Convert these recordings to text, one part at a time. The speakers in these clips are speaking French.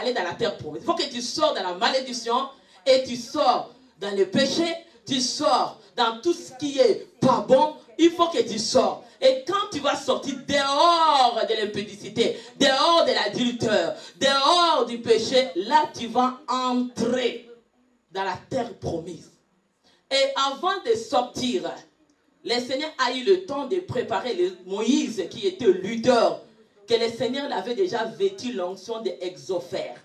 aller dans la terre promise. Il faut que tu sors dans la malédiction et tu sors dans le péché, tu sors dans tout ce qui est pas bon. Il faut que tu sors. Et quand tu vas sortir dehors de l'impudicité, dehors de l'adultère, dehors du péché, là tu vas entrer dans la terre promise. Et avant de sortir, le Seigneur a eu le temps de préparer Moïse qui était leader, que le Seigneur l'avait déjà vêtu l'onction d'Exophère.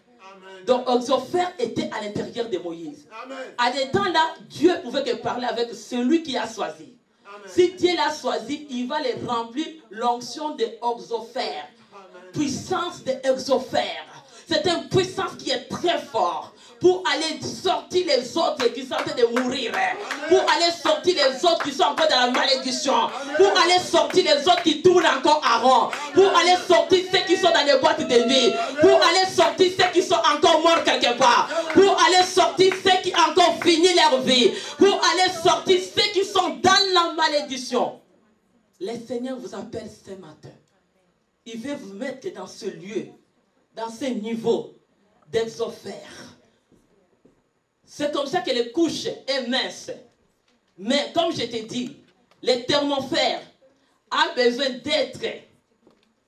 Donc Exophère était à l'intérieur de Moïse. Amen. À ce temps-là, Dieu pouvait que parler avec celui qui a choisi. Amen. Si Dieu l'a choisi, il va le remplir l'onction d'Exophère. Puissance d'Exophère. C'est une puissance qui est très forte pour aller sortir les autres qui sont en train de mourir, pour aller sortir les autres qui sont encore dans la malédiction, pour aller sortir les autres qui tournent encore à rond, pour aller sortir ceux qui sont dans les boîtes de nuit, pour aller sortir ceux qui sont encore morts quelque part, pour aller sortir ceux qui ont encore fini leur vie, pour aller sortir ceux qui sont dans la malédiction. Le Seigneur vous appelle ce matin. Il veut vous mettre dans ce lieu, dans ce niveau d'Exophère. C'est comme ça que les couches est mince. Mais comme je t'ai dit, le thermofère a besoin d'être.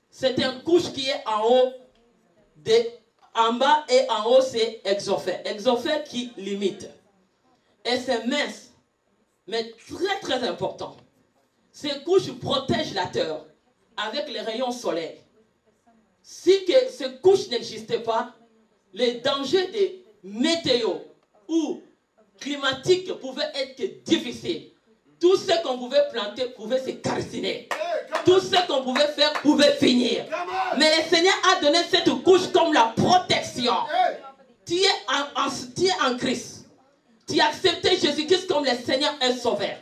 C'est une couche qui est en haut, en bas et en haut c'est Exophère. Exophère qui limite. Et c'est mince, mais très très important. Ces couches protègent la terre avec les rayons solaires. Si que ces couches n'existaient pas, les dangers des météos ou climatiques pouvaient être difficiles. Tout ce qu'on pouvait planter pouvait se calciner. Tout ce qu'on pouvait faire pouvait finir. Mais le Seigneur a donné cette couche comme la protection. Tu es en Christ. Tu as accepté Jésus-Christ comme le Seigneur est sauveur.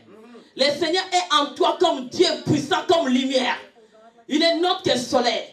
Le Seigneur est en toi comme Dieu puissant, comme lumière. Il est notre que soleil.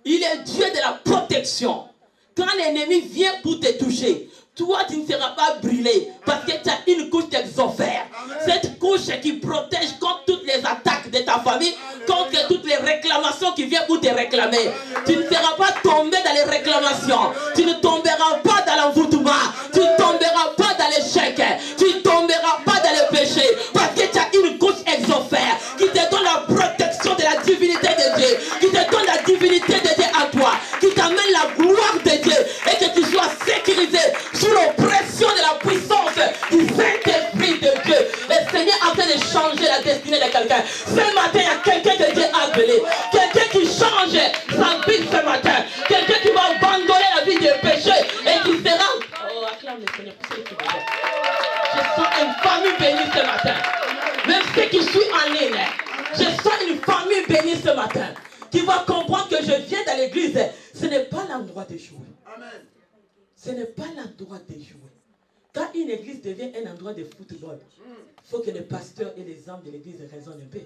Il est Dieu de la protection. Quand l'ennemi vient pour te toucher, toi tu ne seras pas brûlé parce que tu as une couche d'Exophère. Cette couche qui protège contre toutes les attaques de ta famille, contre toutes les réclamations qui viennent pour te réclamer. Tu ne seras pas tombé dans les réclamations. Tu ne tomberas pas dans l'envoûtement. Tu ne tomberas pas dans l'échec. Tu ne tomberas pas dans le péché parce que tu as une couche Exophère qui te donne la protection de la divinité de Dieu, qui te donne la divinité de Dieu à toi, qui t'amène la gloire de Dieu et que tu sois sécurisé sous l'oppression de la puissance du Saint-Esprit de Dieu. Le Seigneur est en train de changer la destinée de quelqu'un. Ce matin, il y a quelqu'un que Dieu a appelé. Quelqu'un qui change sa vie ce matin. Quelqu'un qui va abandonner la vie du péché et qui sera... Oh, acclame le Seigneur pour ceux qui me voient. Je sens une famille bénie ce matin. Même ceux qui sont en ligne, je sens une famille bénie ce matin qui va comprendre que je viens dans l'église. Ce n'est pas l'endroit de jouer. Amen. Ce n'est pas l'endroit de jouer. Quand une église devient un endroit de football, il faut que les pasteurs et les hommes de l'église raisonnent un peu.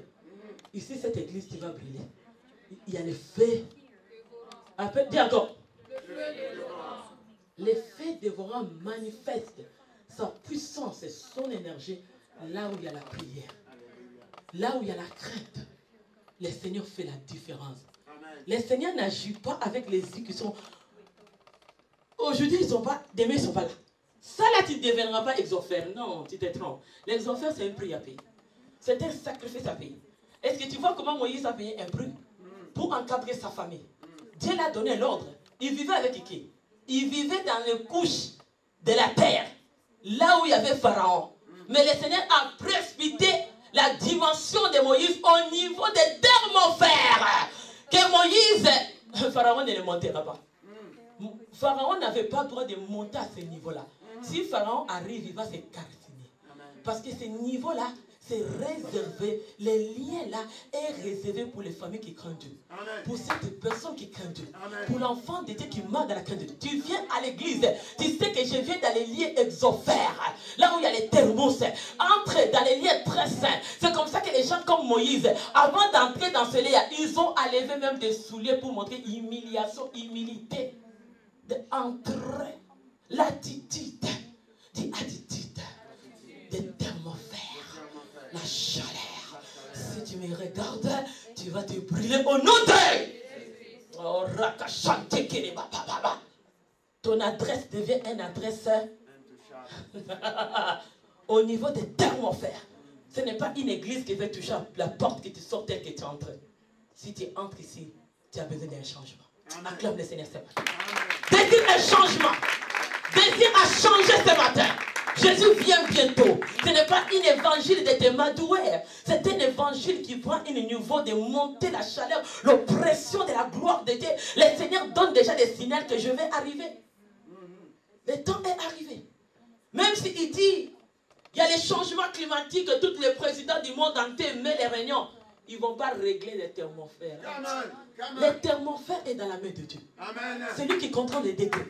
Ici, cette église qui va briller, il y a les faits. Dis encore. Les faits dévorants manifestent sa puissance et son énergie là où il y a la prière. Là où il y a la crainte. Le Seigneur fait la différence. Le Seigneur n'agit pas avec les yeux qui sont... Aujourd'hui, ils ne sont pas... Demain, ils ne sont pas là. Ça, là, tu ne deviendras pas Exophère. Non, tu te trompes. L'exophère, c'est un prix à payer. C'est un sacrifice à payer. Est-ce que tu vois comment Moïse a payé un prix pour encadrer sa famille? Dieu l'a donné l'ordre. Il vivait avec qui? Il vivait dans les couches de la terre. Là où il y avait Pharaon. Mais le Seigneur a précipité la dimension de Moïse au niveau des thermofères. Que Moïse, Pharaon ne le montera pas. Pharaon n'avait pas le droit de monter à ce niveau-là. Si Pharaon arrive, il va se calciner. Parce que ce niveau-là, c'est réservé. Le lien là est réservé pour les familles qui craignent Dieu. Pour cette personne qui craint Dieu. Pour l'enfant de Dieu qui meurt dans la crainte de Dieu. Tu viens à l'église, tu sais que je viens dans les liens Exophères. Là où il y a les thermos. Entre dans les liens très saints. C'est comme ça que les gens comme Moïse, avant d'entrer dans ce lien, ils ont enlevé même des souliers pour montrer humiliation, humilité. D'entrer l'attitude, des thermofères, la chaleur. Si tu me regardes, tu vas te brûler au nom de... Oh, ton adresse devient une adresse au niveau des thermofères. Ce n'est pas une église qui veut toucher à la porte qui te sort telle que tu entres. Si tu entres ici, tu as besoin d'un changement. Acclame le Seigneur ce matin. Désire un changement. Désire à changer ce matin. Jésus vient bientôt. Ce n'est pas un évangile de te madouer. C'est un évangile qui prend un niveau de monter la chaleur, l'oppression de la gloire de Dieu. Le Seigneur donne déjà des signaux que je vais arriver. Le temps est arrivé. Même s'il dit, il y a les changements climatiques, tous les présidents du monde entier mettent les réunions. Ils ne vont pas régler les thermofères. Le thermofère est dans la main de Dieu. C'est lui qui contrôle les degrés.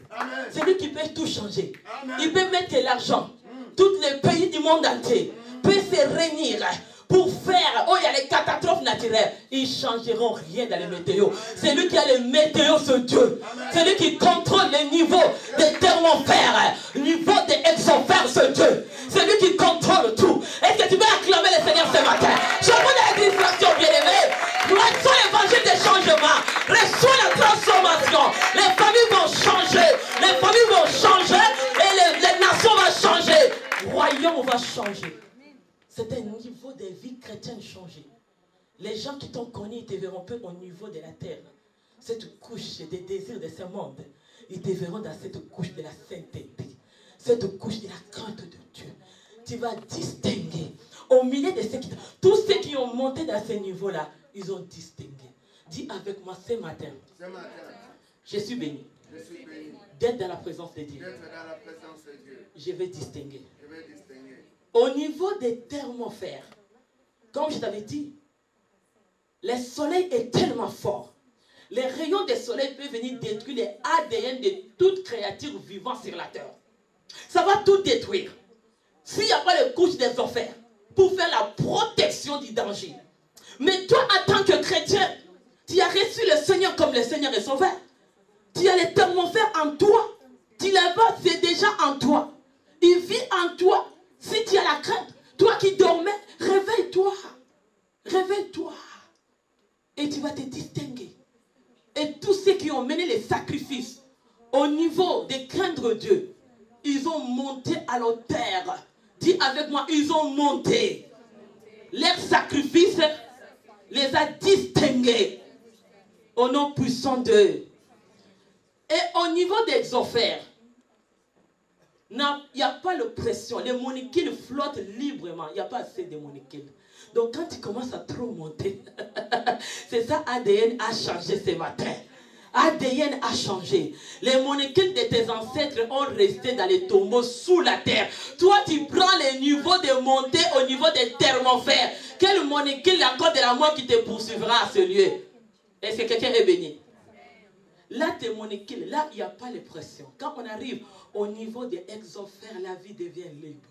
C'est lui qui peut tout changer. Il peut mettre l'argent. Tous les pays du monde entier peuvent se réunir pour faire, il y a les catastrophes naturelles. Ils ne changeront rien dans les météos. C'est lui qui a les météos, ce Dieu. C'est lui qui contrôle les niveaux des thermofères, le niveau des exofères, ce Dieu. C'est lui qui contrôle tout. Est-ce que tu peux acclamer le Seigneur ce matin? Je vous ai la distraction, bien-aimés. Reçois l'évangile des changements. Reçois la transformation. Les familles vont changer. Les familles vont changer. Et les nations vont changer. Le royaume va changer. C'est un niveau de vie chrétienne changé. Les gens qui t'ont connu, ils te verront peu au niveau de la terre. Cette couche des désirs de ce monde, ils te verront dans cette couche de la sainteté. Cette couche de la crainte de Dieu. Tu vas distinguer. Au milieu de ceux qui... Tous ceux qui ont monté dans ce niveau-là, ils ont distingué. Dis avec moi ce matin. Je suis béni. D'être dans la présence de Dieu. Je vais distinguer. Au niveau des thermofères, comme je t'avais dit, le soleil est tellement fort. Les rayons du soleil peuvent venir détruire les ADN de toute créature vivante sur la terre. Ça va tout détruire. S'il n'y a pas les couches des enfers pour faire la protection du danger. Mais toi, en tant que chrétien, tu as reçu le Seigneur comme le Seigneur est sauveur. Tu as les thermofères en toi. Tu l'as pas, c'est déjà en toi. Il vit en toi. Si tu as la crainte, toi qui dormais, réveille-toi. Réveille-toi. Et tu vas te distinguer. Et tous ceux qui ont mené les sacrifices au niveau de craindre Dieu, ils ont monté à l'autel. Dis avec moi, ils ont monté. Leurs sacrifices les a distingués au nom puissant d'eux. Et au niveau des offers, il n'y a pas de pression. Les molécules flottent librement. Il n'y a pas assez de molécules. Donc quand tu commences à trop monter, c'est ça ADN a changé ce matin. ADN a changé. Les molécules de tes ancêtres ont resté dans les tombeaux sous la terre. Toi, tu prends les niveaux de montée au niveau des thermofères. Quelle molécule encore de la mort qui te poursuivra à ce lieu? Est-ce que quelqu'un est béni? Là, tes molécules, là, il n'y a pas de pression. Quand on arrive au niveau des exofères, la vie devient libre.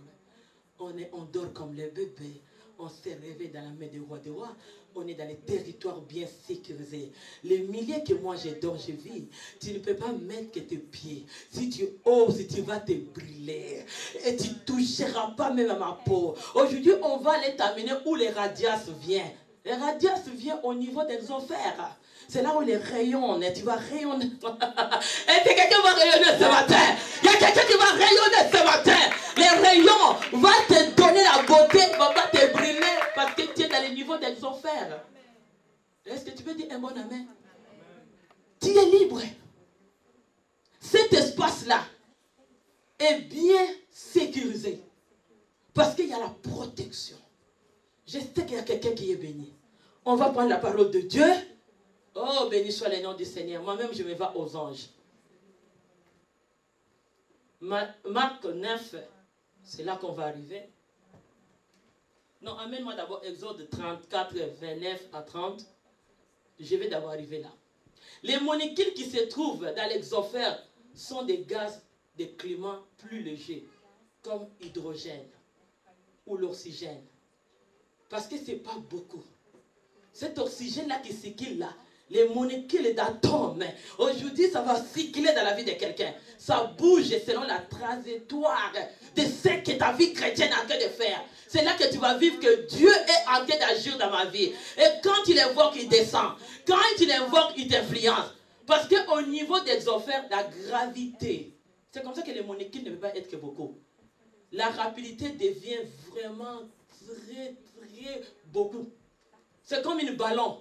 On dort comme les bébés. On s'est réveillé dans la main du roi des rois. On est dans les territoires bien sécurisés. Les milliers que moi je dors, je vis. Tu ne peux pas mettre que tes pieds. Si tu oses, tu vas te brûler. Et tu ne toucheras pas même à ma peau. Aujourd'hui, on va aller t'amener où les radias viennent. Les radias viennent au niveau des enfers. C'est là où les rayons, tu vas rayonner. Et quelqu'un va rayonner ce matin. Il y a quelqu'un qui va rayonner ce matin. Les rayons vont te donner la beauté, ne vont pas te brûler parce que tu es dans les niveaux des enfers. Est-ce que tu peux dire un bon amen? Tu es libre. Cet espace-là est bien sécurisé parce qu'il y a la protection. Je sais qu'il y a quelqu'un qui est béni. On va prendre la parole de Dieu. Oh, béni soit le nom du Seigneur. Moi-même, je me vais aux anges. Marc 9, c'est là qu'on va arriver. Non, amène-moi d'abord Exode 34, 29 à 30. Je vais d'abord arriver là. Les molécules qui se trouvent dans l'exosphère sont des gaz de climat plus légers, comme l'hydrogène ou l'oxygène. Parce que ce n'est pas beaucoup. Cet oxygène-là qui circule là, les molécules d'atomes, aujourd'hui ça va circuler dans la vie de quelqu'un. Ça bouge selon la trajectoire de ce que ta vie chrétienne est en train de faire. C'est là que tu vas vivre que Dieu est en train d'agir dans ma vie. Et quand tu l'invoques, il descend. Quand tu l'invoques, il t'influence. Parce qu'au niveau des offres, la gravité, c'est comme ça que les molécules ne peuvent pas être que beaucoup. La rapidité devient vraiment très, très beaucoup. C'est comme une ballon.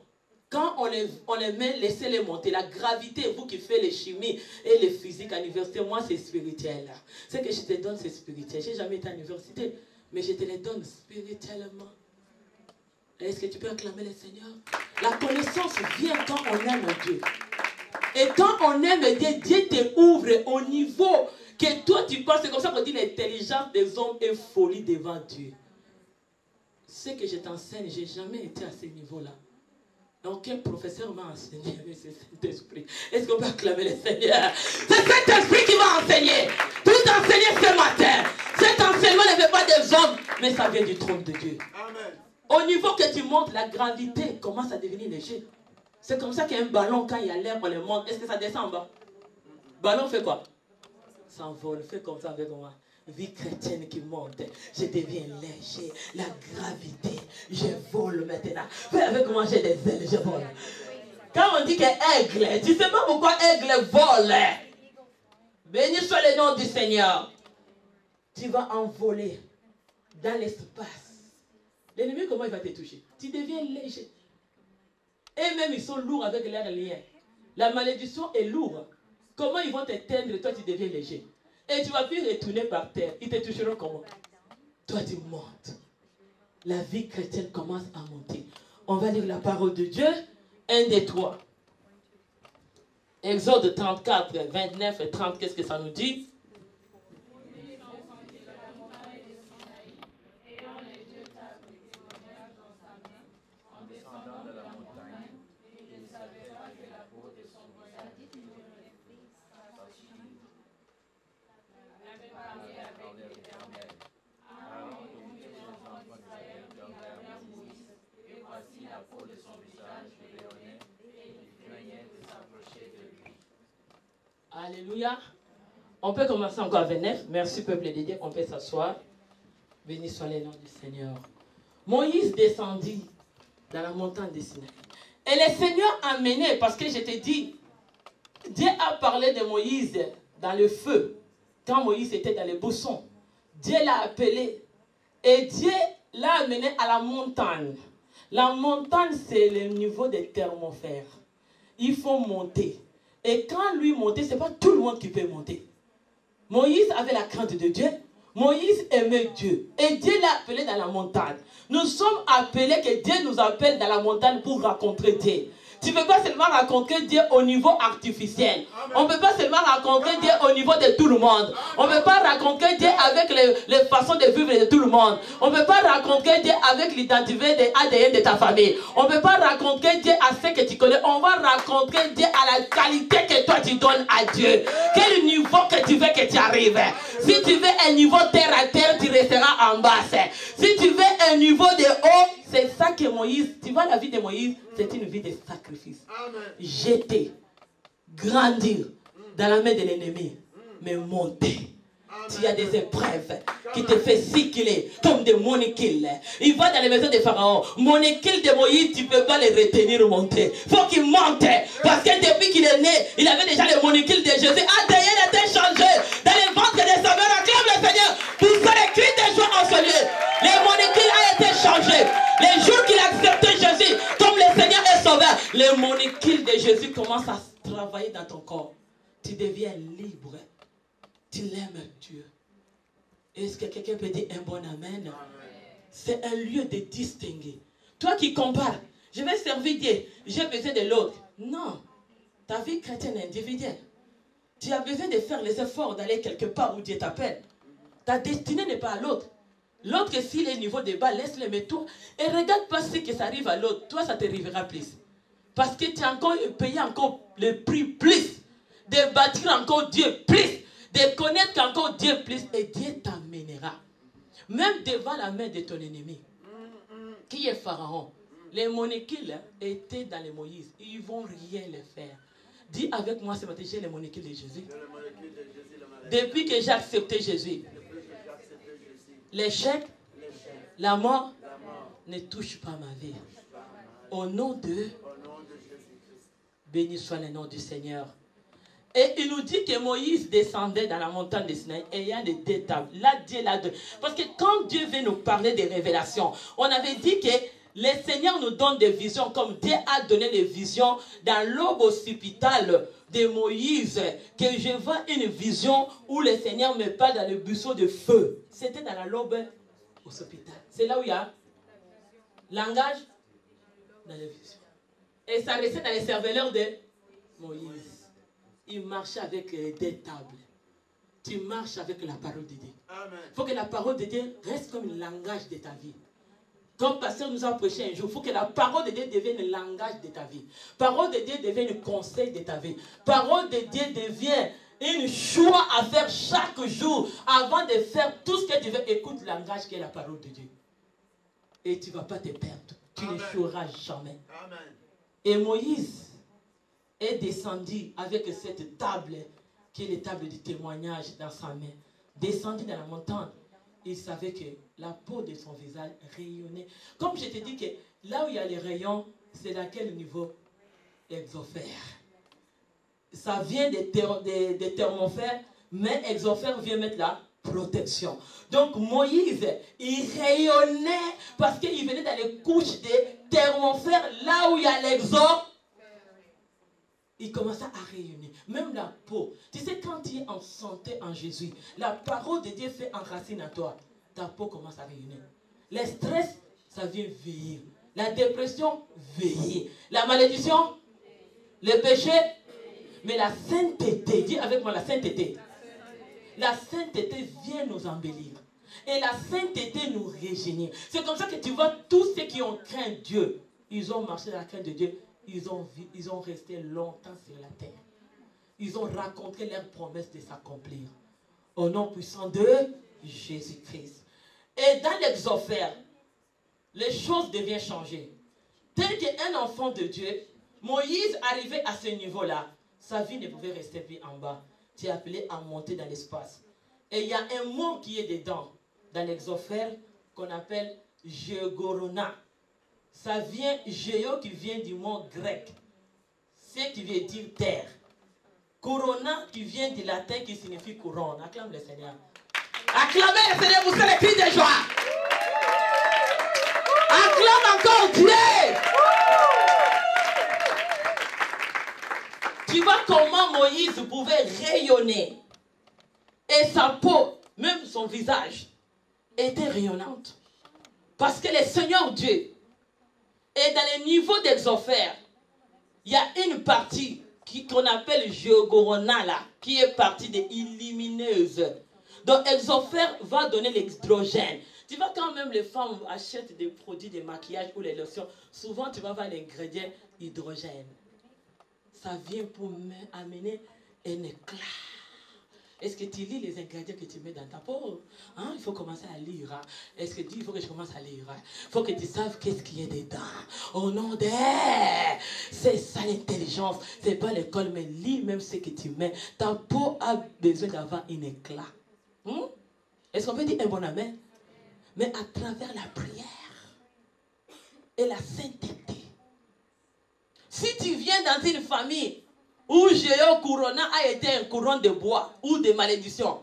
Quand on les met, laissez-les monter. La gravité, vous qui faites les chimies et les physiques à l'université, moi c'est spirituel. Ce que je te donne, c'est spirituel. Je n'ai jamais été à l'université, mais je te les donne spirituellement. Est-ce que tu peux acclamer le Seigneur? La connaissance vient quand on aime Dieu. Et quand on aime Dieu, Dieu te ouvre au niveau que toi tu penses. C'est comme ça qu'on dit l'intelligence des hommes est folie devant Dieu. Ce que je t'enseigne, je n'ai jamais été à ce niveau-là. Aucun professeur m'a enseigné, mais c'est Saint-Esprit. Est-ce qu'on peut acclamer le Seigneur? C'est Saint-Esprit qui m'a enseigné. Tout enseigné ce matin. Cet enseignement ne vient pas des hommes, mais ça vient du trône de Dieu. Amen. Au niveau que tu montes, la gravité commence à devenir léger. C'est comme ça qu'un ballon, quand il y a l'air, on le monte. Est-ce que ça descend en bas? Ballon fait quoi? Ça envole, fait comme ça avec moi. Vie chrétienne qui monte, je deviens léger, la gravité, je vole maintenant. Fais avec moi, j'ai des ailes, je vole. Quand on dit que aigle, tu ne sais pas pourquoi aigle vole. Béni soit le nom du Seigneur. Tu vas envoler dans l'espace. L'ennemi, comment il va te toucher? Tu deviens léger. Et même ils sont lourds avec leur lien. La malédiction est lourde. Comment ils vont t'éteindre, toi tu deviens léger. Et tu vas plus retourner par terre. Ils te toucheront comment? Toi tu montes. La vie chrétienne commence à monter. On va lire la parole de Dieu. 1 des 3. Exode 34, 29 et 30. Qu'est-ce que ça nous dit? Alléluia. On peut commencer encore à 29. Merci peuple de Dieu. On peut s'asseoir. Béni soit le nom du Seigneur. Moïse descendit dans la montagne de Sinaï. Et le Seigneur a mené, parce que je te dis, Dieu a parlé de Moïse dans le feu. Quand Moïse était dans les buissons, Dieu l'a appelé. Et Dieu l'a amené à la montagne. La montagne, c'est le niveau des thermofères. Il faut monter. Et quand lui montait, ce n'est pas tout le monde qui peut monter. Moïse avait la crainte de Dieu. Moïse aimait Dieu. Et Dieu l'a appelé dans la montagne. Nous sommes appelés, que Dieu nous appelle dans la montagne pour rencontrer Dieu. Tu ne peux pas seulement rencontrer Dieu au niveau artificiel. On ne peut pas seulement rencontrer Dieu au niveau de tout le monde. On ne peut pas rencontrer Dieu avec les façons de vivre de tout le monde. On ne peut pas rencontrer Dieu avec l'identité de ADN de ta famille. On ne peut pas rencontrer Dieu à ce que tu connais. On va rencontrer Dieu à la qualité que toi tu donnes à Dieu. Quel niveau que tu veux que tu arrives. Si tu veux un niveau terre à terre, tu resteras en bas. Si tu veux un niveau de haut, c'est ça que Moïse, tu vois la vie de Moïse, c'est une vie de sacrifice. Jeter, grandir dans la main de l'ennemi, mais monter. Tu as des épreuves qui te font cycler comme des molécules. Il va dans les maisons des pharaons. Molécules de Moïse, tu ne peux pas les retenir monter. Il faut qu'il monte. Parce que depuis qu'il est né, il avait déjà les molécules de Jésus. ADN était changé. Dans les ventres de sa mère, acclame le Seigneur. Pour ça, les cris de joie en ce lieu. Les molécules ont été changées. Les jours qu'il a accepté Jésus, comme le Seigneur est sauveur, les molécules de Jésus commencent à travailler dans ton corps. Tu deviens libre. Tu l'aimes Dieu. Est-ce que quelqu'un peut dire un bon amen? C'est un lieu de distinguer. Toi qui compares, je vais servir Dieu, j'ai besoin de l'autre. Non. Ta vie chrétienne est individuelle. Tu as besoin de faire les efforts d'aller quelque part où Dieu t'appelle. Ta destinée n'est pas à l'autre. L'autre, s'il est au niveau des bas, laisse-le, mais toi, et regarde pas ce que ça arrive à l'autre. Toi, ça t'arrivera plus. Parce que tu as encore payé encore le prix plus. De bâtir encore Dieu plus. De connaître encore Dieu plus. Et Dieu t'amènera. Même devant la main de ton ennemi. Qui est Pharaon? Les molécules étaient dans les Moïse. Ils ne vont rien les faire. Dis avec moi ce matin, j'ai les molécules de Jésus. Depuis que j'ai accepté Jésus. L'échec, la mort ne touche pas ma vie. Au nom de Béni soit le nom du Seigneur. Et il nous dit que Moïse descendait dans la montagne de Sinaï ayant des deux tables. Là, Dieu l'a donné. Parce que quand Dieu veut nous parler des révélations, on avait dit que le Seigneur nous donne des visions, comme Dieu a donné les visions dans l'aube hospitale de Moïse, que je vois une vision où le Seigneur me parle dans le buisson de feu. C'était dans la l'aube hospitale. C'est là où il y a langage dans les visions. Et ça restait dans les cerveleurs de Moïse. Il marchait avec des tables. Tu marches avec la parole de Dieu. Il faut que la parole de Dieu reste comme le langage de ta vie. Comme pasteur nous a prêché un jour, il faut que la parole de Dieu devienne le langage de ta vie. Parole de Dieu devienne le conseil de ta vie. Parole de Dieu devient une choix à faire chaque jour avant de faire tout ce que tu veux. Écoute le langage qui est la parole de Dieu. Et tu ne vas pas te perdre. Tu n'échoueras jamais. Amen. Et Moïse est descendu avec cette table qui est la table du témoignage dans sa main. Descendu dans la montagne, il savait que la peau de son visage rayonnait. Comme je te dis que là où il y a les rayons, c'est à quel niveau? Exofère. Ça vient des thermofères, mais exofère vient mettre la protection. Donc Moïse, il rayonnait parce qu'il venait dans les couches des thermofères, là où il y a l'exofère. Il commençait à rayonner. Même la peau. Tu sais, quand tu es en santé en Jésus, la parole de Dieu fait enracine à toi. Ta peau commence à rayonner. Le stress, ça vient veiller. La dépression, veiller. La malédiction, le péché, mais la sainteté. Dis avec moi la sainteté. La sainteté vient nous embellir. Et la sainteté nous régénère. C'est comme ça que tu vois tous ceux qui ont craint Dieu. Ils ont marché dans la crainte de Dieu. Ils ont resté longtemps sur la terre. Ils ont raconté leur promesse de s'accomplir. Au nom puissant de Jésus-Christ. Et dans l'exofère, les choses deviennent changées. Tel qu'un enfant de Dieu, Moïse arrivait à ce niveau-là. Sa vie ne pouvait rester plus en bas. Tu es appelé à monter dans l'espace. Et il y a un mot qui est dedans, dans l'exofère, qu'on appelle Géogorona. Ça vient, géo qui vient du mot grec, ce qui veut dire terre. Corona qui vient du latin qui signifie couronne. Acclame le Seigneur. Acclamez le Seigneur, vous serez cri de joie. Acclame encore Dieu. Tu vois comment Moïse pouvait rayonner. Et sa peau, même son visage, était rayonnante. Parce que le Seigneur Dieu, et dans les niveaux d'exofère, il y a une partie qu'on appelle Géogorona là, qui est partie des illumineuses. Donc exofère va donner l'hydrogène. Tu vois quand même les femmes achètent des produits de maquillage ou les lotions, souvent tu vas voir l'ingrédient hydrogène. Ça vient pour amener un éclat. Est-ce que tu lis les ingrédients que tu mets dans ta peau? Hein? Il faut commencer à lire. Hein? Est-ce que tu dis, il faut que je commence à lire? Hein? Il faut que tu saches qu'est-ce qui est dedans. Au nom de... C'est ça l'intelligence. Ce n'est pas l'école, mais lis même ce que tu mets. Ta peau a besoin d'avoir un éclat. Est-ce qu'on peut dire un bon amen? Mais à travers la prière et la sainteté. Si tu viens dans une famille où Géo Corona a été un couronne de bois ou de malédiction.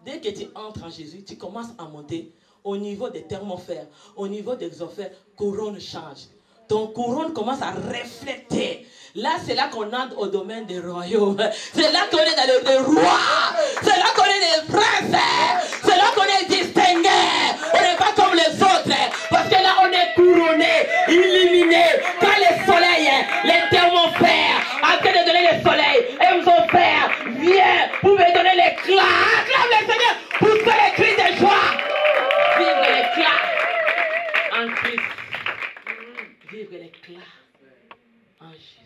Dès que tu entres en Jésus, tu commences à monter au niveau des thermofères, au niveau des exofères, couronne change. Ton couronne commence à refléter. Là, c'est là qu'on entre au domaine des royaumes. C'est là qu'on est dans le roi. C'est là qu'on est des princes. C'est là qu'on est distingué. On n'est pas comme les autres. Parce que là, on est couronné, illuminé par le soleil, les thermofères. En train de donner le soleil. Exofère, viens, vous me donner l'éclat. Acclame le Seigneur. Poussez les cris de joie. Vive l'éclat en Christ. Vive l'éclat en Jésus.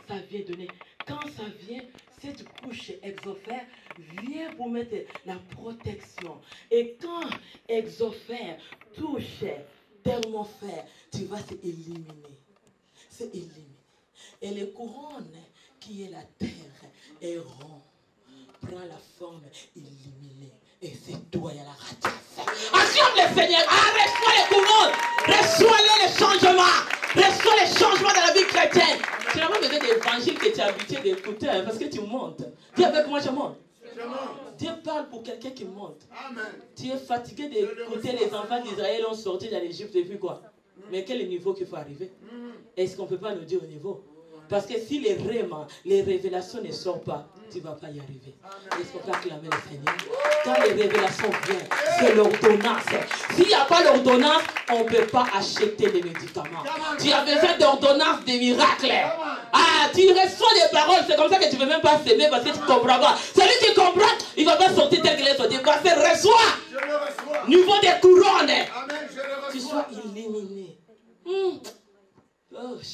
Ça vient donner. Quand ça vient, cette couche exofère vient pour mettre la protection. Et quand exofère touche thermofère, tu vas s'éliminer. C'est éliminé. Et le couronne qui est la terre est rond. Prend la forme illuminée. Et c'est toi, il y a la radiance. Acclame le Seigneur. Reçois les couronnes. Reçois les changements. Reçois les changements dans la vie chrétienne. Tu n'as pas besoin d'évangile que tu es habitué d'écouter hein, parce que tu montes. Dis avec moi, je monte. Dieu parle pour quelqu'un qui monte. Amen. Tu es fatigué d'écouter les enfants d'Israël ont sorti de l'Égypte depuis quoi? Mais quel est le niveau qu'il faut arriver? Est-ce qu'on ne peut pas nous dire au niveau? Parce que si les rêves, les révélations ne sortent pas, tu ne vas pas y arriver. Est-ce qu'on peut acclamer le Seigneur? Quand les révélations viennent, c'est l'ordonnance. S'il n'y a pas l'ordonnance, on ne peut pas acheter des médicaments. Tu as besoin d'ordonnance, des miracles. Ah, tu reçois des paroles, c'est comme ça que tu ne veux même pas s'aimer parce que tu ne comprends pas. Celui qui comprend, il ne va pas sortir tel qu'il est sorti. Parce que reçois. Niveau des couronnes. Amen, tu sois illuminé. Oh, je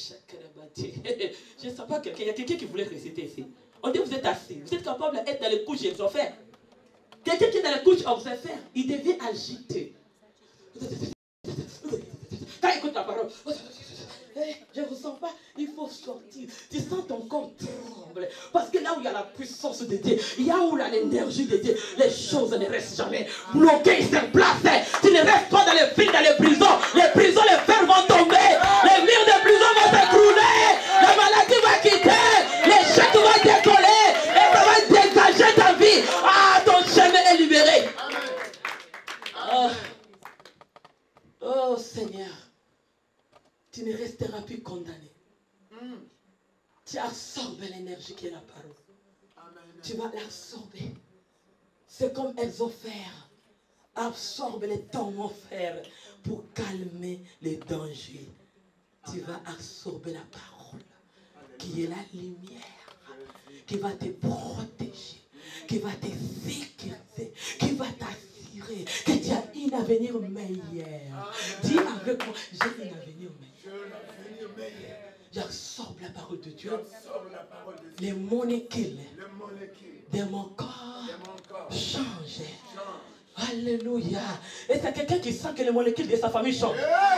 ne sais pas, il y a quelqu'un qui voulait réciter ici. On dit vous êtes assis, vous êtes capable d'être dans les couches exorphères. Quelqu'un qui est dans les couches exorphères, il devient agité. Quand il écoute la parole, je ne ressens pas, il faut sortir. Tu sens ton corps trembler. Parce que là où il y a la puissance de Dieu, il y a où il y a l'énergie de Dieu, les choses ne restent jamais bloquées, sur place. Tu ne restes pas dans les fils, dans les prisons. Les prisons, les fers vont tomber. Les murs des prisons vont s'écrouler. La maladie va quitter. L'échec va décoller. Et ça va dégager ta vie. Ah, ton chemin est libéré. Oh Seigneur. Tu ne resteras plus condamné. Tu absorbes l'énergie qui est la parole. Tu vas l'absorber. C'est comme Exophère. Absorbe les tomofères pour calmer les dangers. Tu vas absorber la parole qui est la lumière, qui va te protéger, qui va te sécuriser, qui va t'assurer que tu as un avenir meilleur. Dis avec moi, j'ai un avenir meilleur. J'absorbe la parole de Dieu. Les molécules de mon corps changent. Alléluia. Et c'est quelqu'un qui sent que les molécules de sa famille changent.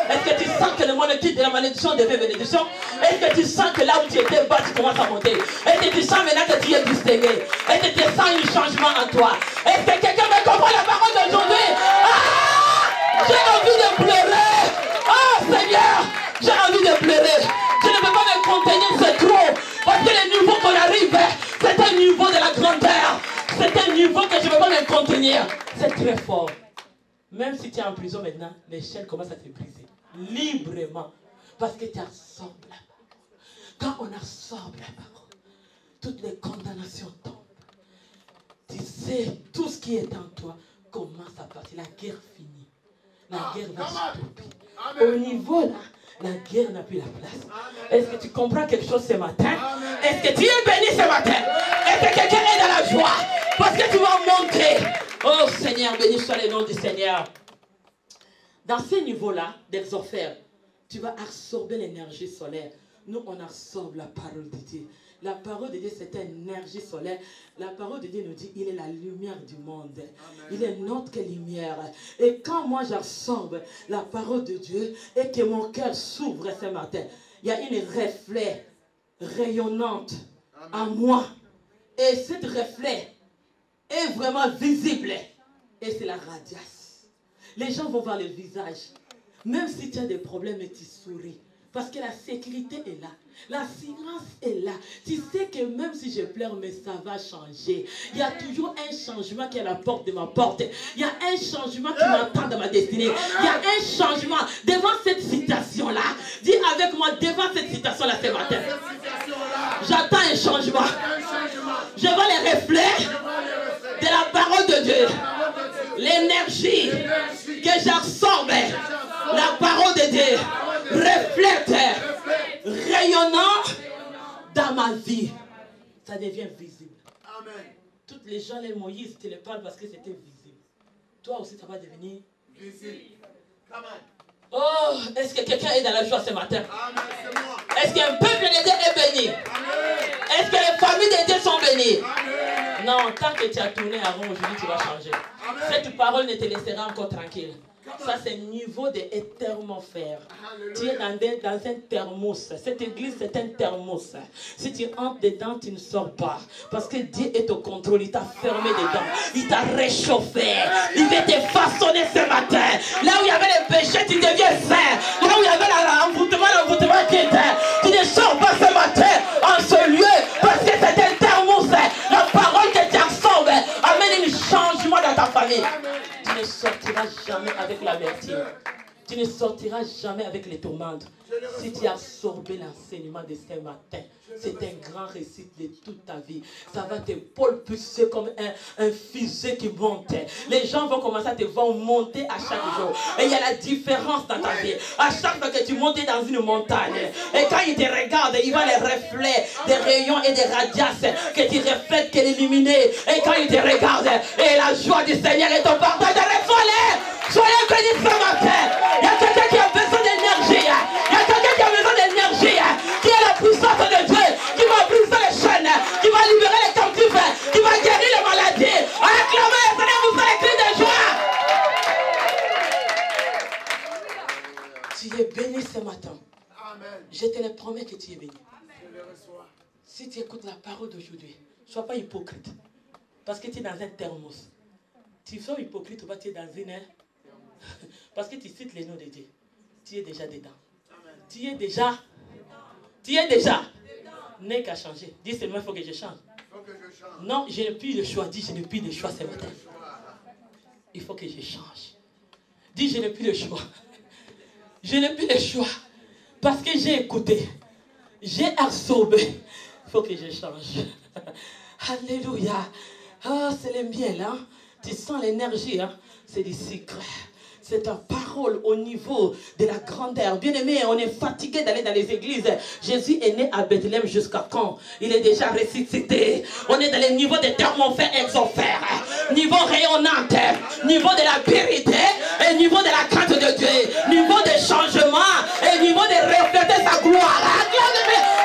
Est-ce que tu sens que les molécules de la malédiction deviennent bénédiction? Est-ce que tu sens que là où tu étais bas, tu commences à monter? Est-ce que tu sens maintenant que tu es distingué? Est-ce que tu sens un changement en toi? Est-ce que quelqu'un me comprend la parole d'aujourd'hui? Ah! J'ai envie de pleurer. Oh Seigneur, j'ai envie de pleurer. Je ne peux pas me contenir, c'est trop. Parce que le niveau qu'on arrive, c'est un niveau de la grandeur. C'est un niveau que je ne peux pas me contenir. C'est très fort. Même si tu es en prison maintenant, les chaînes commencent à te briser. Librement. Parce que tu absorbes la parole. Quand on absorbe la parole, toutes les condamnations tombent. Tu sais, tout ce qui est en toi commence à partir. La guerre finit. La guerre va stopper. Au niveau là, la guerre n'a plus la place. Est-ce que tu comprends quelque chose ce matin? Est-ce que tu es béni ce matin? Est-ce que quelqu'un est dans la joie? Parce que tu vas monter. Oh Seigneur, béni soit le nom du Seigneur. Dans ce niveau-là d'exorphère, tu vas absorber l'énergie solaire. Nous, on absorbe la parole de Dieu. La parole de Dieu, c'est une énergie solaire. La parole de Dieu nous dit, il est la lumière du monde. Amen. Il est notre lumière. Et quand moi j'absorbe la parole de Dieu et que mon cœur s'ouvre ce matin, il y a une reflet rayonnante en moi. Et cette reflet est vraiment visible. Et c'est la radiance. Les gens vont voir le visage. Même si tu as des problèmes, tu souris. Parce que la sécurité est là. L'assurance est là. Tu sais que même si je pleure, mais ça va changer. Il y a toujours un changement qui est à la porte de ma porte. Il y a un changement qui m'attend dans ma destinée. Il y a un changement devant cette situation-là. Dis avec moi, devant cette situation-là ce matin. J'attends un changement. Je vois les reflets de la parole de Dieu. L'énergie que j'absorbe. La parole de Dieu reflète, rayonnant dans ma vie. Ça devient visible. Amen. Toutes les gens, les Moïse, tu les parles parce que c'était visible. Toi aussi, ça va devenir visible. Oh, est-ce que quelqu'un est dans la joie ce matin? Amen, c'est moi. Est-ce qu'un peuple de Dieu est béni? Amen. Est-ce que les familles de Dieu sont bénies? Amen. Non, tant que tu as tourné avant aujourd'hui, tu vas changer. Amen. Cette parole ne te laissera encore tranquille. Ça, c'est le niveau de thermosphère. Tu es dans un thermos. Cette église, c'est un thermos. Si tu entres dedans, tu ne sors pas. Parce que Dieu est au contrôle. Il t'a fermé dedans. Il t'a réchauffé. Il veut te façonner ce matin. Là où il y avait les péchés, tu deviens saint. Là où il y avait l'envoûtement qui était. Tu ne sors pas ce matin. bien-aimé, tu ne sortiras jamais avec l'amertume. Tu ne sortiras jamais avec les tourmentes. Si tu as absorbé l'enseignement de ce matin, c'est un grand récit de toute ta vie. Ça va te propulser comme un fusée qui monte. Les gens vont commencer à te voir monter à chaque jour. Et il y a la différence dans ta vie. À chaque fois que tu montes dans une montagne, et quand ils te regardent, ils voient les reflets des rayons et des radiaces que tu reflètes, qu'elle est illuminée. Et quand ils te regardent, et la joie du Seigneur est ton partage. Soyez bénis ce matin. Il y a quelqu'un qui a besoin d'énergie. Il y a quelqu'un qui a besoin d'énergie. Qui a la puissance de Dieu. Qui va briser les chaînes. Qui va libérer les captifs. Qui va guérir les maladies. Acclamez le Seigneur, vous allez crier de joie. Tu es béni ce matin. Je te le promets que tu es béni. Si tu écoutes la parole d'aujourd'hui, ne sois pas hypocrite. Parce que tu es dans un thermos. Tu es hypocrite ou pas, tu es dans une... Parce que tu cites les noms de Dieu. Tu es déjà dedans. Tu es déjà. N'est qu'à changer. Dis seulement, il faut que je change. Non, je n'ai plus le choix. Dis, je n'ai plus le choix ce matin. Il faut que je change. Dis, je n'ai plus le choix. Je n'ai plus le choix. Parce que j'ai écouté. J'ai absorbé. Il faut que je change. Alléluia. Ah, c'est le miel, hein. Tu sens l'énergie, hein. C'est du sucre. C'est ta parole au niveau de la grandeur. Bien-aimé, on est fatigué d'aller dans les églises. Jésus est né à Bethléem jusqu'à quand? Il est déjà ressuscité. On est dans les niveaux de thermosphère exofère. Niveau rayonnant. Niveau de la vérité. Et niveau de la crainte de Dieu. Niveau de changement. Et niveau de refléter sa gloire.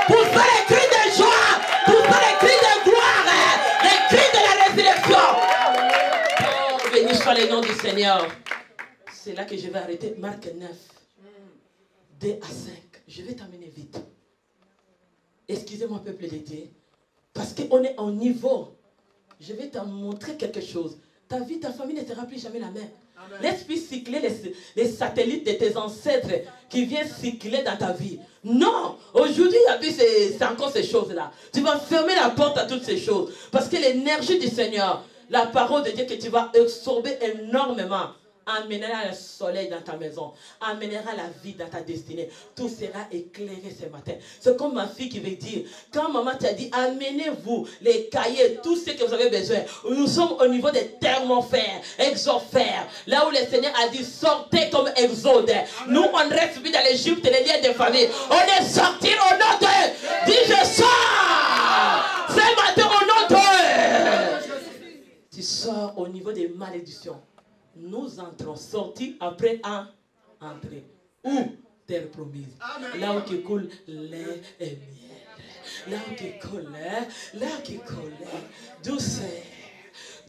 Pour ça les cris de joie. Pour ça les cris de gloire. Les cris de la résurrection. Oh, béni soit le nom du Seigneur. C'est là que je vais arrêter. Marc 9, 2 à 5. Je vais t'amener vite. Excusez-moi, peuple de Dieu. Parce qu'on est en niveau. Je vais te montrer quelque chose. Ta vie, ta famille ne sera plus jamais la même. Laisse-puis cycler les satellites de tes ancêtres qui viennent cycler dans ta vie. Non! Aujourd'hui, c'est encore ces choses-là. Tu vas fermer la porte à toutes ces choses. Parce que l'énergie du Seigneur, la parole de Dieu que tu vas absorber énormément, amènera le soleil dans ta maison, amènera la vie dans ta destinée. Tout sera éclairé ce matin. C'est comme ma fille qui veut dire, quand maman t'a dit, amenez-vous les cahiers, tout ce que vous avez besoin. Nous sommes au niveau des thermosphères, exosphères, là où le Seigneur a dit, sortez comme Exode. Nous, on reste plus dans l'Égypte, les liens de famille. On est sortis au nom de... Dis, je sors ce matin au nom de... Tu sors au niveau des malédictions. Nous entrons, sortis après un entrer. Où? Terre promise. Amen. Là où qui coule lait et miel. Là où qui coule, là qui coule douceur.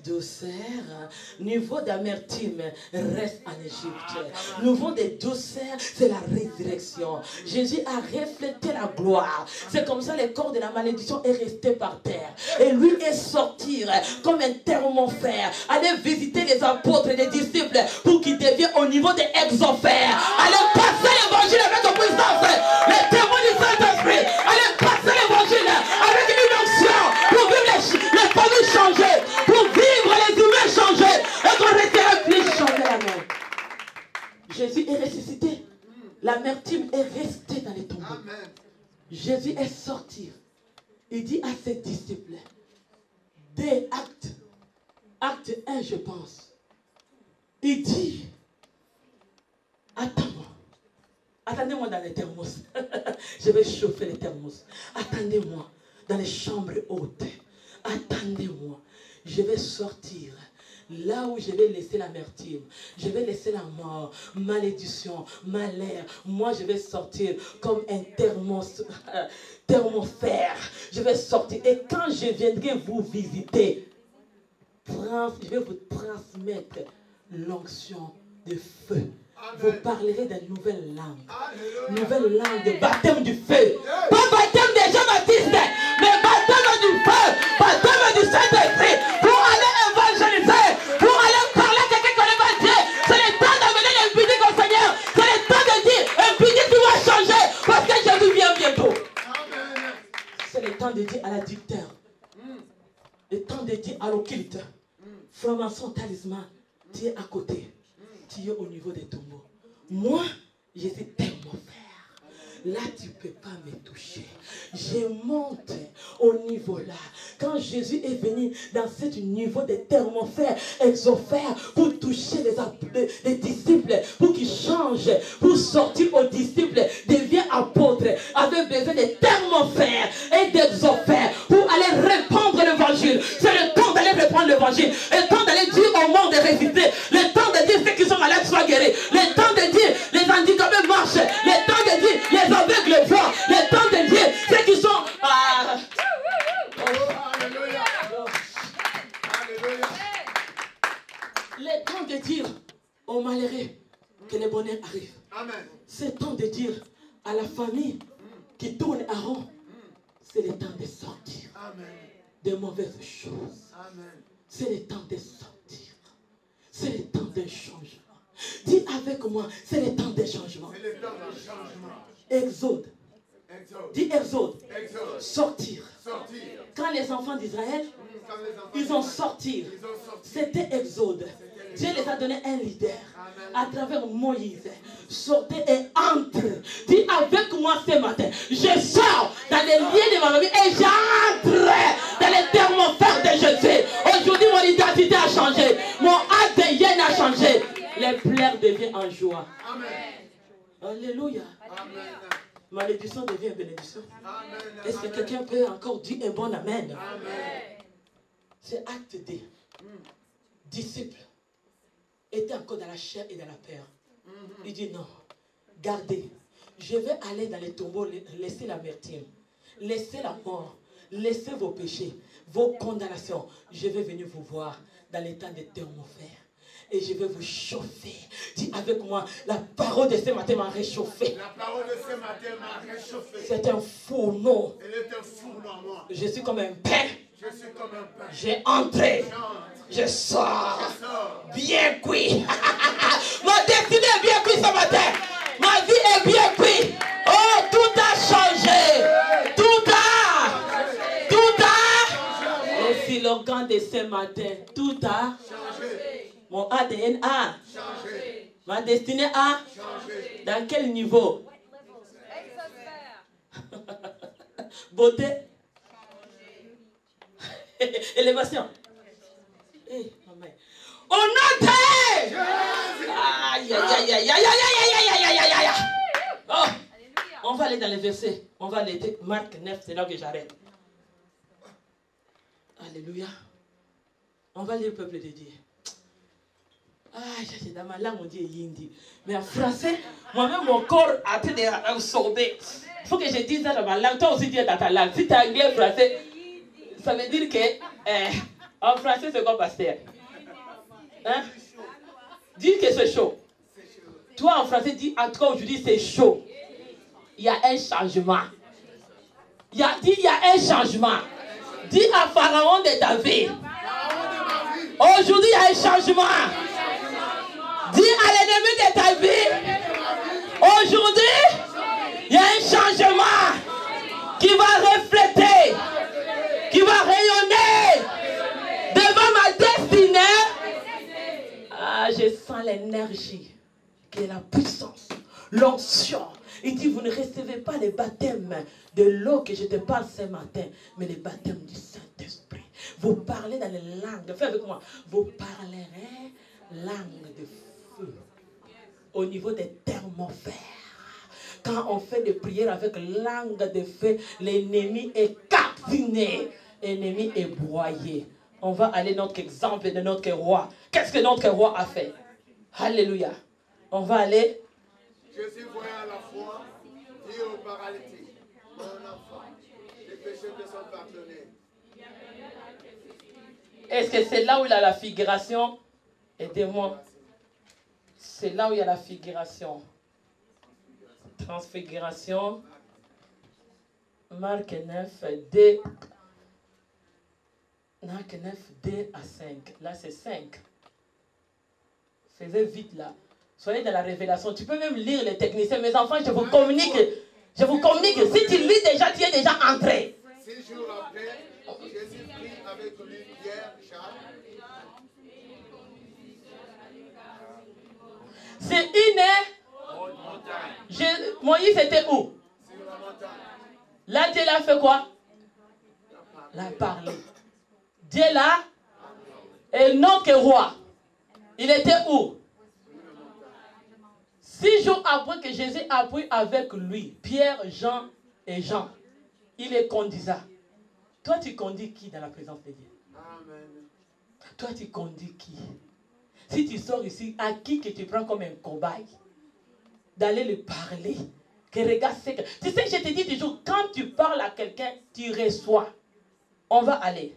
Douceur, niveau d'amertume reste en Égypte. Niveau de douceur, c'est la résurrection. Jésus a reflété la gloire. C'est comme ça le corps de la malédiction est resté par terre. Et lui est sorti comme un thermosphère. Allez visiter les apôtres et les disciples pour qu'ils deviennent au niveau des exosphères. Allez passer l'évangile avec puissance. Les témoins du Saint-Esprit. Allez passer l'évangile avec une onction pour vivre les familles changées. Pour vivre les humains changés et qu'on restera plus changer la main. Jésus est ressuscité. L'amertume est restée dans les tombeaux. Jésus est sorti. Il dit à ses disciples, des acte 1 je pense, il dit, attends-moi. Attendez-moi dans les thermos. Je vais chauffer les thermos. Attendez-moi dans les chambres hautes. Attendez-moi. Je vais sortir là où je vais laisser l'amertume. Je vais laisser la mort, malédiction, malheur. Moi, je vais sortir comme un thermosphère. Je vais sortir. Et quand je viendrai vous visiter, je vais vous transmettre l'onction de feu. Amen. Vous parlerez de nouvelles langues. Nouvelles langues de baptême du feu. Pas baptême des Jean-Baptiste, mais baptême du feu. Baptême du Saint-Esprit. Pour aller évangéliser. Pour aller parler à quelqu'un qui connaît pas Dieu. C'est le temps d'amener l'impudique au Seigneur. C'est le temps de dire, impudique, tu vas changer. Parce que Jésus vient bientôt. C'est le temps de dire à l'addicteur. Le temps de dire à l'occulte. Franc-maçon, talisman. Tu es à côté. Tu es au niveau des tombeaux. Moi, je suis tellement frère. Là, tu ne peux pas me toucher. Je monte au niveau là. Quand Jésus est venu dans ce niveau de thermosphère, exosphère, pour toucher les disciples, pour qu'ils changent, pour sortir aux disciples, deviennent apôtres, avait besoin de thermosphère et d'exosphère pour aller répandre l'évangile. C'est le temps d'aller répandre l'évangile. Le temps d'aller dire au monde de résister. Le temps de dire ceux qui sont malades soient guéris. Le temps de dire les handicapés marchent. Le temps de dire les aveugles voient. Le temps de dire ceux qui sont... Alléluia. Le temps de dire aux malheureux que le bonheur arrive. C'est le temps de dire à la famille qui tourne à rond, c'est le temps de sortir de mauvaises choses. C'est le temps de sortir. C'est le temps d'un changement. Dis avec moi, c'est le temps d'un changement. Exode. Dis exode. Sortir. Quand les enfants d'Israël, ils ont sorti. C'était exode. Dieu les a donné un leader à travers Moïse. Sortez et entre. Dis avec moi ce matin, je sors dans les liens de ma famille et j'entre dans les thermosphères de Jésus. Aujourd'hui, mon identité a changé. Mon ADN a changé. Les pleurs deviennent en joie. Alléluia. Malédiction devient bénédiction. Est-ce que quelqu'un peut encore dire un bon amen? C'est acte D. Disciple était encore dans la chair et dans la peur. Il dit non, gardez. Je vais aller dans les tombeaux, laisser l'amertume, laissez la mort, laissez vos péchés, vos condamnations. Je vais venir vous voir dans l'état de thermosphère. Et je vais vous chauffer. Dis avec moi, la parole de ce matin m'a réchauffé. La parole de ce matin m'a réchauffé. C'est un fourneau. Elle est un fourneau à moi. Je suis comme un pain. Je suis comme un pain. J'ai entré. Je sors. Bien cuit. Ma destinée est bien cuite ce matin. Ma vie est bien cuite. Oh, tout a changé. Tout a. Le slogan de ce matin, tout a changé. Mon ADN a changé. Ma destinée a changé. Dans quel niveau? Beauté. Élévation. Hey, au nom de Jésus. Aïe, aïe, aïe, aïe, aïe, aïe, aïe, aïe, aïe. Oh. On va aller dans les versets. On va aller Marc 9, c'est là que j'arrête. Alléluia. On va lire le peuple de Dieu. Ah, c'est dans ma langue, on dit Yindi. Mais en français, moi-même, mon corps a été absorbé. Il faut que je dise ça dans ma langue. Toi aussi, dis dans ta langue. Si tu es anglais, français, ça veut dire que en français, c'est quoi, pasteur? Hein? Dis que c'est chaud. Toi, en français, dis en tout cas aujourd'hui, c'est chaud. Il y a un changement. Il y a un changement. Dis à Pharaon de David. Aujourd'hui, il y a un changement. Dis à l'ennemi de ta vie, aujourd'hui, il y a un changement qui va refléter, qui va rayonner devant ma destinée. Ah, je sens l'énergie, qui est la puissance, l'onction. Il dit, vous ne recevez pas le baptême de l'eau que je te parle ce matin, mais le baptême du Saint-Esprit. Vous parlez dans les langues, fais avec moi, vous parlerez langue de feu au niveau des thermosphères. Quand on fait des prières avec langue de feu, l'ennemi est calciné, l'ennemi est broyé. On va aller à notre exemple de notre roi. Qu'est-ce que notre roi a fait? Alléluia. On va aller. Jésus voyait à la fois dit au paralytique, mon enfant, les péchés te sont pardonnés. Est-ce que c'est là où il y a la figuration? Aidez-moi. C'est là où il y a la figuration. Transfiguration. Marc 9, D. Marc 9, D à 5. Là, c'est 5. Faisez vite là. Soyez dans la révélation. Tu peux même lire les techniciens. Mes enfants, je vous communique. Je vous communique. Si tu lis déjà, tu es déjà entré. 6 jours après, Jésus prit avec lui Pierre, Charles. Moïse était où? Sur la montagne. Là, Dieu l'a fait quoi? L'a parlé. Dieu là, et non que roi. Il était où? 6 jours après que Jésus a pris avec lui Pierre, Jean et Jean, il les conduisa. Toi, tu conduis qui dans la présence de Dieu? Amen. Toi, tu conduis qui? Si tu sors ici, à qui que tu prends comme un cobaye? D'aller lui parler. Que regarde ce que... Tu sais, je te dis toujours, quand tu parles à quelqu'un, tu reçois. On va aller.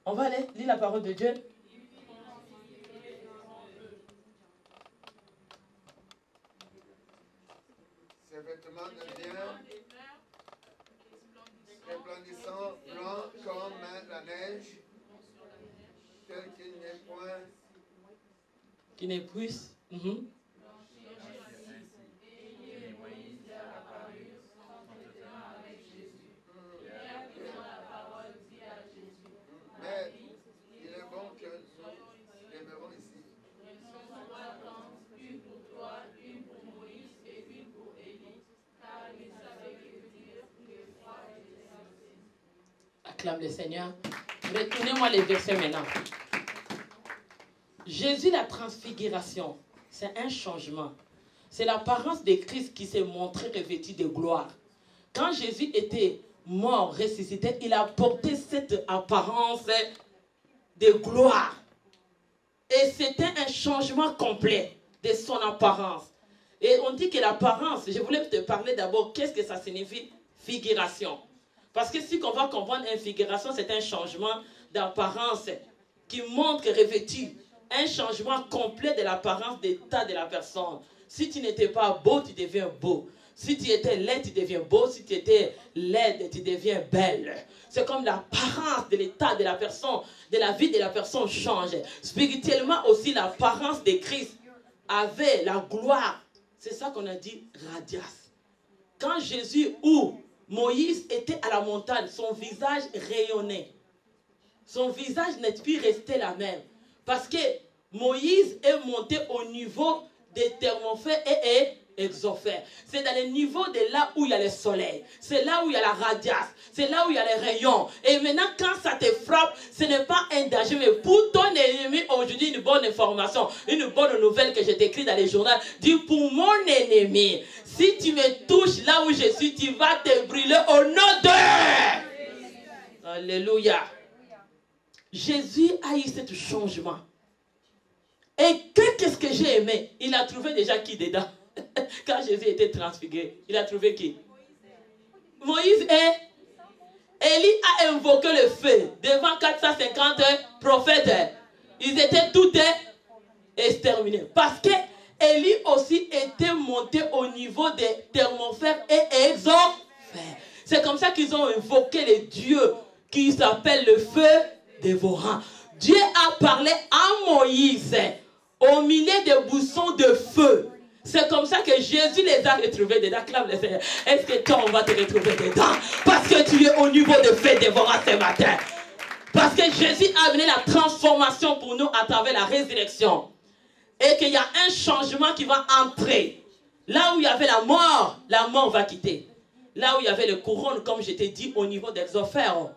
On va aller lire la parole de Dieu. Ses vêtements deviennent resplendissants, blancs comme la neige, tel qu'il n'est point. Qui n'épuise. Mais il est bon que nous demeurons ici. Acclame le Seigneur. Retournez-moi les versets maintenant. Jésus, la transfiguration, c'est un changement. C'est l'apparence de Christ qui s'est montré revêtu de gloire. Quand Jésus était mort, ressuscité, il a porté cette apparence de gloire. Et c'était un changement complet de son apparence. Et on dit que l'apparence, je voulais te parler d'abord, qu'est-ce que ça signifie? Figuration. Parce que si on va comprendre une figuration, c'est un changement d'apparence qui montre revêtu. Un changement complet de l'apparence d'état de la personne. Si tu n'étais pas beau, tu deviens beau. Si tu étais laid, tu deviens beau. Si tu étais laide, tu deviens belle. C'est comme l'apparence de l'état de la personne, de la vie de la personne change. Spirituellement aussi, l'apparence de Christ avait la gloire. C'est ça qu'on a dit radiance. Quand Jésus ou Moïse était à la montagne, son visage rayonnait. Son visage n'est plus resté la même. Parce que Moïse est monté au niveau des thermomètres et exophères. C'est dans le niveau de là où il y a le soleil. C'est là où il y a la radiance. C'est là où il y a les rayons. Et maintenant, quand ça te frappe, ce n'est pas un danger. Mais pour ton ennemi, aujourd'hui, une bonne information, une bonne nouvelle que je t'écris dans les journaux. Dis pour mon ennemi, si tu me touches là où je suis, tu vas te brûler au nom de... Alléluia. Jésus a eu ce changement. Et qu'est-ce que j'ai aimé? Il a trouvé déjà qui dedans? Quand Jésus était transfiguré, il a trouvé qui? Moïse et Élie a invoqué le feu devant 450 prophètes. Ils étaient tous exterminés. Parce que Élie aussi était monté au niveau des thermomètres et exophères. C'est comme ça qu'ils ont invoqué les dieux qui s'appellent le feu dévorant. Dieu a parlé à Moïse au milieu des boussons de feu. C'est comme ça que Jésus les a retrouvés dedans. Acclame le Seigneur. Est-ce que toi on va te retrouver dedans? Parce que tu es au niveau de feu dévorant ce matin. Parce que Jésus a amené la transformation pour nous à travers la résurrection. Et qu'il y a un changement qui va entrer. Là où il y avait la mort va quitter. Là où il y avait le couronne, comme je t'ai dit, au niveau des offres.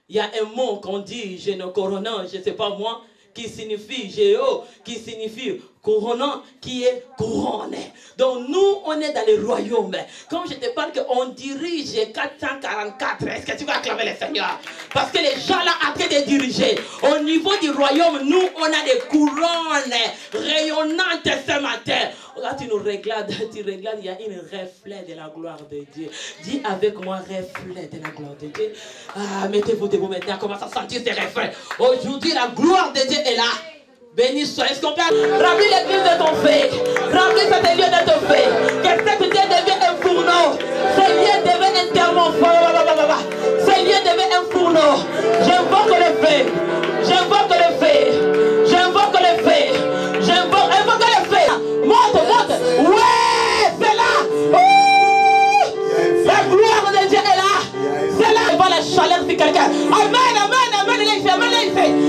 Il y a un mot qu'on dit, génocoronant, je ne sais pas moi, qui signifie géo, qui signifie couronnant, qui est couronné. Donc nous, on est dans le royaume. Comme je te parle qu'on dirige 444, est-ce que tu vas acclamer le Seigneur? Parce que les gens là, en train de diriger, au niveau du royaume, nous, on a des couronnes rayonnantes ce matin. Là, tu nous regardes, il y a un reflet de la gloire de Dieu. Dis avec moi, reflet de la gloire de Dieu. Ah, mettez-vous debout maintenant, commence à sentir ces reflets. Aujourd'hui, la gloire de Dieu est là. Béni soit. Est-ce qu'on peut remplir l'église de ton fait? Remplir cette lieu de ton fait. Que cette lieu devienne un fourneau. Ce lieu devient un thermophore. Ce lieu devient un fourneau. J'invoque le feu. J'invoque le feu. J'invoque le feu. J'invoque le feu. Monte. Ouais, c'est là. La gloire de Dieu est là. C'est là. Il va la chaleur de quelqu'un. Amen, amen, amen.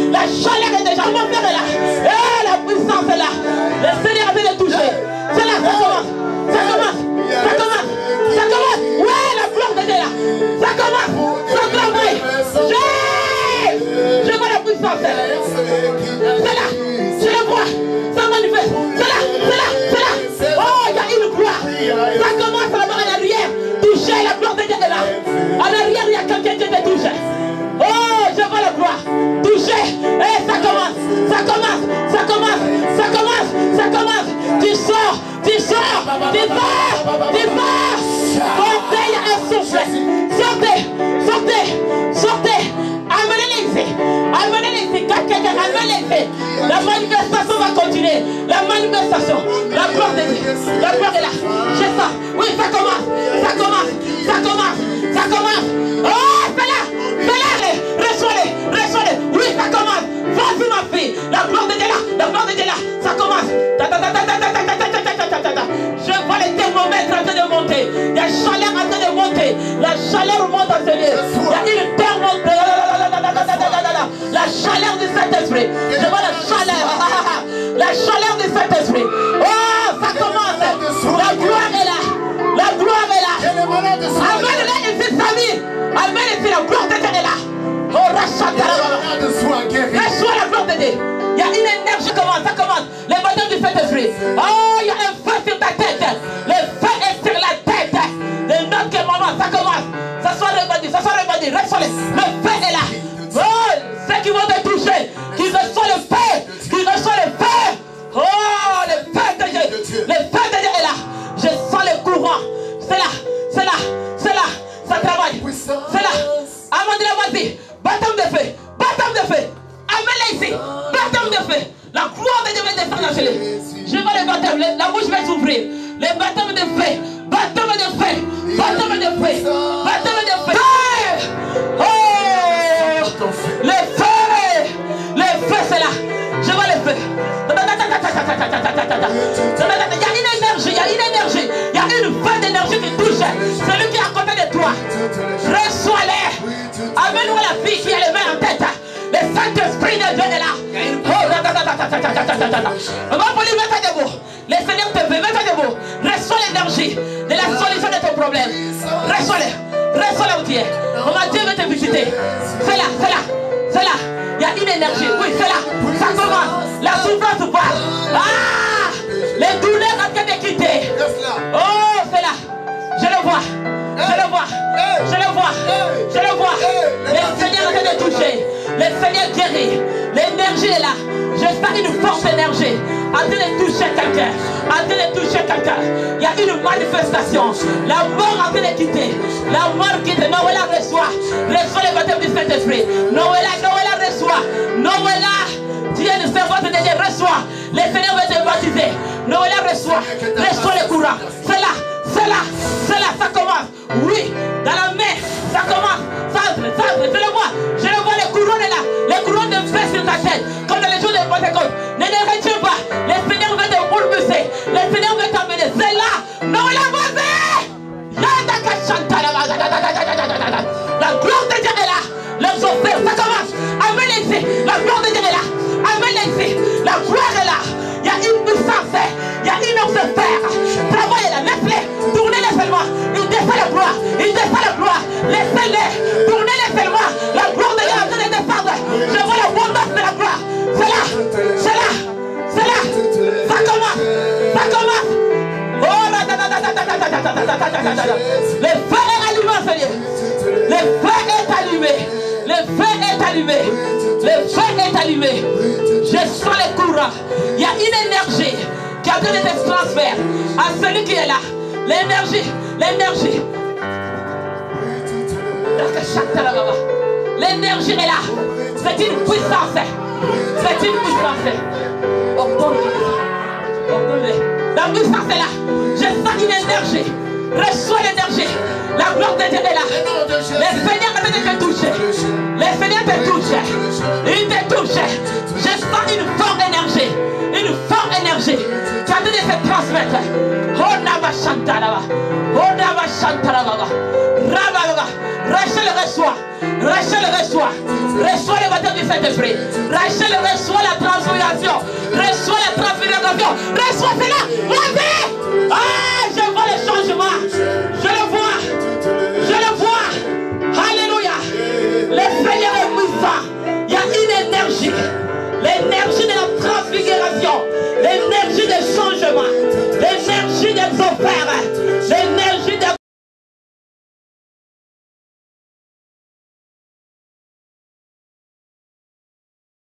La chaleur est déjà. Comment faire là? La puissance est là. Le Seigneur a fait le toucher. C'est là, ça commence. Ça commence. vérité. La manifestation va continuer. La manifestation. La gloire de Dieu. La gloire est là. J'ai ça. Oui, ça commence. Ça commence. Ça commence. Ça commence. Oh, c'est là. C'est là. Reçois-les. Reçois-les. Oui, ça commence. Vas-y, ma fille. La gloire de Dieu là. La gloire de Dieu là. Ça commence. Je vois les thermomètres en train de monter. Il y a la chaleur en train de monter. La chaleur monte dans ce lieu. Il y a une thermomètre. La chaleur du Saint-Esprit. Je vois la chaleur. La chaleur du Saint-Esprit. Oh, ça commence. La gloire est là. La gloire est là. Amène-les ici, Samy. Amène ici, la gloire de Dieu est là. Oh, Rachatara. Reçois la gloire de Dieu. Il y a une énergie. Ça commence. Les bâtons du Saint-Esprit. Oh, il y a un feu sur ta tête. Le feu est sur la tête. Le note que maman, ça commence. Ça soit rebâti. Ça soit rebâti. Reçois-les. Le feu est là. Oh, ceux qui vont te toucher, qui reçoivent le feu, qui reçoivent le feu. Oh, le feu de Dieu. Le feu de Dieu est là. Je sens le courant. C'est là, c'est là, c'est là. Ça travaille. C'est là. Amène la voici. Baptême de feu. Baptême de feu. Amène-les ici. Baptême de feu. La gloire de Dieu va descendre dans ce lieu. Je vois le baptême. La bouche va s'ouvrir. Le baptême de feu. Baptême de feu. Baptême de feu. Baptême de feu. Oh! Le feu! Le feu, c'est là. Je vois le feu. Il y a une énergie, il y a une énergie. Il y a une vague d'énergie qui touche celui qui est à côté de toi. Reçois-les. Amène-moi la fille qui a les mains en tête. Le Saint-Esprit de Dieu est là. On va pouvoir mettre debout. Le Seigneur te veut, mets-toi debout. Reçois l'énergie de la solution de ton problème. Reçois-le. Reçois là où tu es. Comment Dieu veut te visiter. C'est là, c'est là, c'est là. Il y a une énergie. Oui, c'est là. Ça commence. La souffrance passe. Ah! Les douleurs en train de quitter. Oh, c'est là. Je le vois. Je le vois. Je le vois. Je le vois. Le Seigneur est en train de toucher. Le Seigneur guérit. L'énergie est là. Je sens une forte énergie en train de toucher quelqu'un. En train de toucher quelqu'un. Il y a une manifestation. La mort en train de quitter. La mort quitte. Noëlla reçoit. Reçoit le baptême du Saint-Esprit. Noëlla reçoit. Noëlla. Dieu ne sait pas de Dieu. Reçoit. Le Seigneur va te baptiser. Noëlla reçoit. Reçoit le courant. C'est là. C'est là. C'est là. Ça commence. Oui. Dans la main. Ça commence. Ça, je le vois. Je le vois. Les couronnes là. Les couronnes de feu sur ta tête. Comme dans les jours de Pentecôte. Ne retiens pas. Le Seigneur va te propulser. Le Seigneur va t'amener. C'est là. Noëlla, vas-y. La gloire de Dieu est là. Les offres, ça commence. Amène ici. La gloire de Dieu est là. Amène ici. La gloire est là. Il y a une puissance. Il y a une once de fer. Travaillez là. Laisse-les. Tournez-les seulement. Il descend la gloire. Il descend la gloire. Laissez-les. Tournez-les seulement. La gloire de Dieu est en train de descendre. Je vois l'abondance de la gloire. C'est là. C'est là. C'est là. Ça commence. Ça commence. Oh là. Le feu est allumé, Seigneur. Le feu est allumé. Le feu est allumé. Le feu est allumé. Je sens le courant. Il y a une énergie qui a en train de se transférer à celui qui est là. L'énergie. L'énergie. L'énergie est là. C'est une puissance. C'est une puissance. La puissance est là. Je sens une énergie. Reçois l'énergie. La gloire de Dieu est là. Le Seigneur est en train de te toucher. Le Seigneur te touche. Il te touche. Je sens une forte énergie. Une forte énergie qui a en train de se transmettre. Rachel reçoit. Rachel reçoit. Reçoit le baptême du Saint-Esprit. Rachel reçoit la transfiguration. Reçoit la transfiguration. Reçoit cela. Vas-y. Ah, je vois le changement. Je le vois. Je le vois. Alléluia. Le Seigneur est puissant. Il y a une énergie. L'énergie de la transfiguration. L'énergie des changements. L'énergie des offres.